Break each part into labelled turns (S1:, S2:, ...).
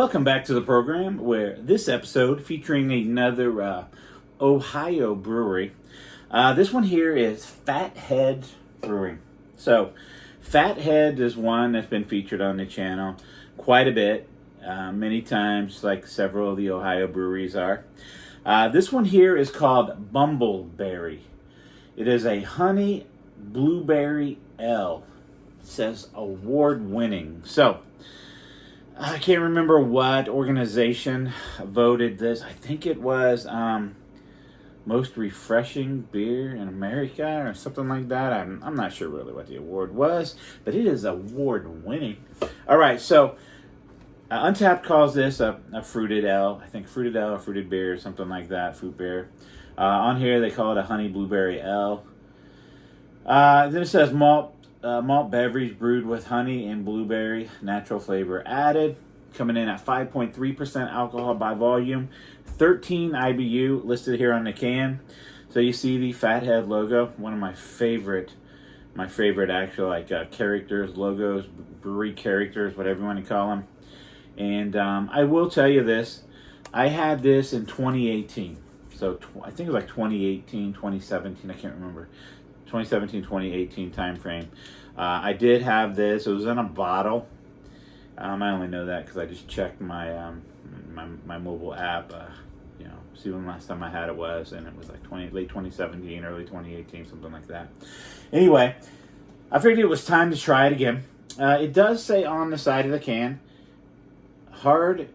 S1: Welcome back to the program where this episode featuring another Ohio brewery. This one here is Fathead Brewing. So, Fathead is one that's been featured on the channel quite a bit, many times, like several of the Ohio breweries are. This one here is called Bumbleberry. It is a honey blueberry ale. It says award-winning. So, I can't remember what organization voted this. I think it was most refreshing beer in America or something like that. I'm not sure really what the award was, but it is award winning. All right, so Untappd calls this a fruited ale. I think fruited ale or fruited beer, something like that, fruit beer. On here they call it a honey blueberry ale. Then it says malt beverage brewed with honey and blueberry, natural flavor added, coming in at 5.3% alcohol by volume, 13 IBU listed here on the can. So you see the Fathead logo, one of my favorite actual characters, logos, brewery characters, whatever you want to call them. And I will tell you this, I had this in 2018. So I think it was like 2018, 2017, I can't remember. 2017, 2018 time frame. I did have this. It was in a bottle. I only know that because I just checked my my mobile app. See when last time I had it was, and it was like late 2017, early 2018, something like that. Anyway, I figured it was time to try it again. It does say on the side of the can, handcrafted,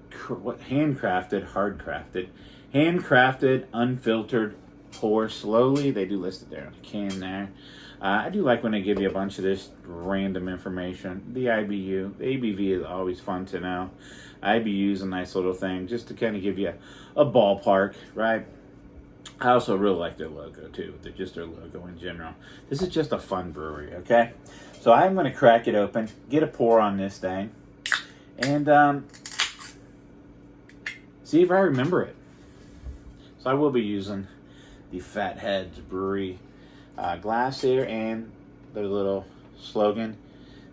S1: unfiltered. Pour slowly. They do list it there on the can there. I do like when they give you a bunch of this random information. The IBU, the ABV is always fun to know. IBU is a nice little thing just to kind of give you a ballpark, right? I also really like their logo too. They're just their logo in general. This is just a fun brewery, okay? So I'm going to crack it open, get a pour on this thing, and see if I remember it. So I will be using the Fathead's Brewery glass here and their little slogan,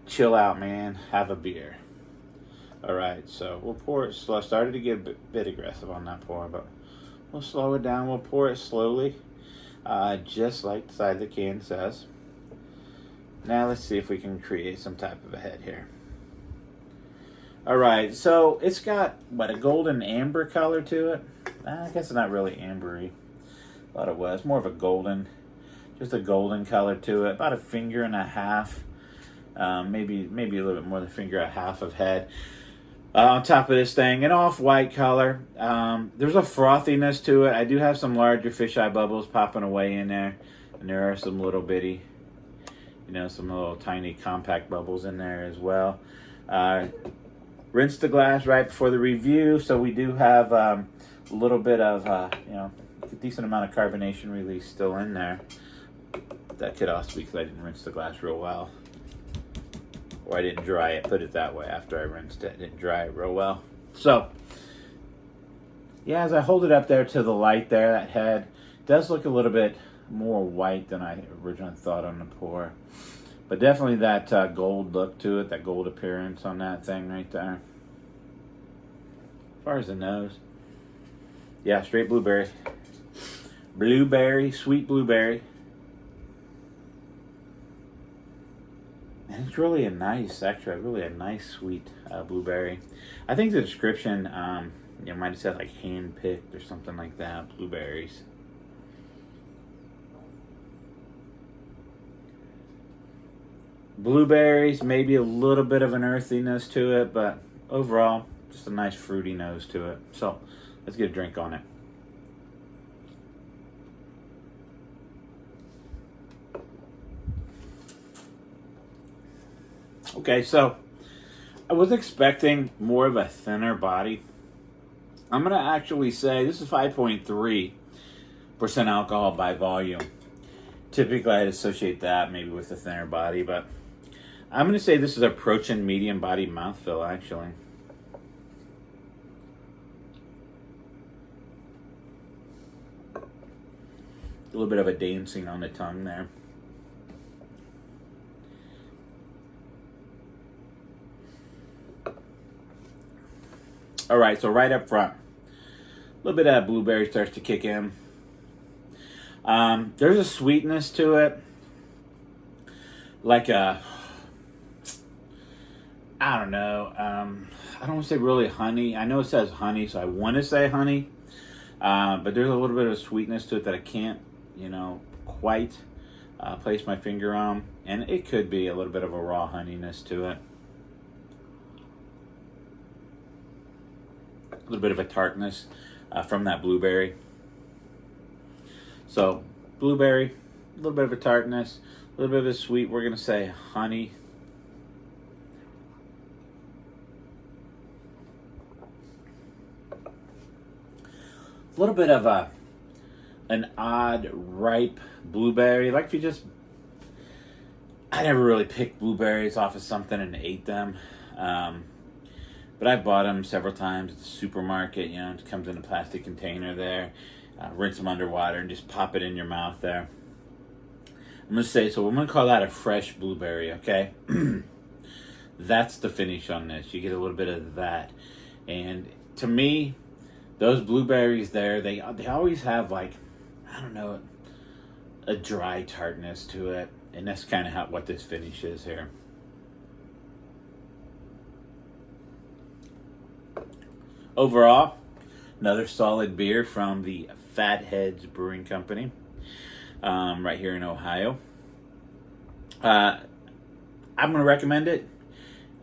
S1: chill out man, have a beer. Alright, so we'll pour it slow. I started to get a bit aggressive on that pour, but we'll slow it down. We'll pour it slowly, just like the side of the can says. Now let's see if we can create some type of a head here. Alright, so it's got, a golden amber color to it? I guess it's not really ambery. Thought it was more of a golden, just a golden color to it. About a finger and a half, maybe a little bit more than a finger and a half of head on top of this thing. An off-white color. There's a frothiness to it. I do have some larger fisheye bubbles popping away in there, and there are some little bitty, some little tiny compact bubbles in there as well. Rinsed the glass right before the review, so we do have a little bit of a decent amount of carbonation release still in there. That could also be because I didn't rinse the glass real well, or I didn't dry it, put it that way. After I rinsed it, I didn't dry it real well. So yeah, as I hold it up there to the light there, that head does look a little bit more white than I originally thought on the pour, but definitely that gold look to it, that gold appearance on that thing right there. As far as the nose, yeah, straight blueberry, sweet blueberry, and it's really a nice sweet blueberry. I think the description might have said like hand-picked or something like that. Blueberries. Maybe a little bit of an earthiness to it, but overall just a nice fruity nose to it. So let's get a drink on it. Okay, so I was expecting more of a thinner body. I'm going to actually say this is 5.3% alcohol by volume. Typically, I'd associate that maybe with a thinner body, but I'm going to say this is approaching medium body mouthfeel, actually. A little bit of a dancing on the tongue there. All right, so right up front, a little bit of blueberry starts to kick in. There's a sweetness to it, like a, I don't know. I don't want to say really honey. I know it says honey, so I want to say honey. But there's a little bit of a sweetness to it that I can't, quite place my finger on. And it could be a little bit of a raw honeyness to it. A little bit of a tartness from that blueberry. So, blueberry, a little bit of a tartness, a little bit of a sweet. We're going to say honey. A little bit of an odd ripe blueberry. Like if you just, I never really picked blueberries off of something and ate them. But I've bought them several times at the supermarket. It comes in a plastic container there. Rinse them underwater and just pop it in your mouth there. I'm going to say, so I'm going to call that a fresh blueberry, okay? That's the finish on this. You get a little bit of that. And to me, those blueberries there, they always have like, I don't know, a dry tartness to it. And that's kind of what this finish is here. Overall, another solid beer from the Fatheads Brewing Company, right here in Ohio. I'm going to recommend it.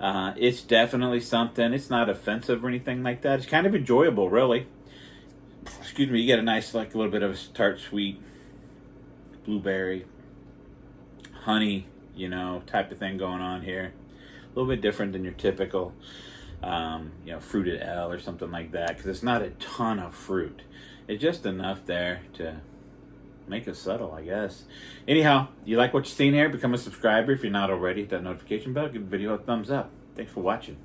S1: It's definitely something. It's not offensive or anything like that. It's kind of enjoyable, really. Excuse me. You get a nice, like a little bit of a tart, sweet, blueberry, honey, type of thing going on here. A little bit different than your typical, fruited ale or something like that, because it's not a ton of fruit. It's just enough there to make it subtle, I guess. Anyhow, you like what you've seen here? Become a subscriber if you're not already. Hit that notification bell. Give the video a thumbs up. Thanks for watching.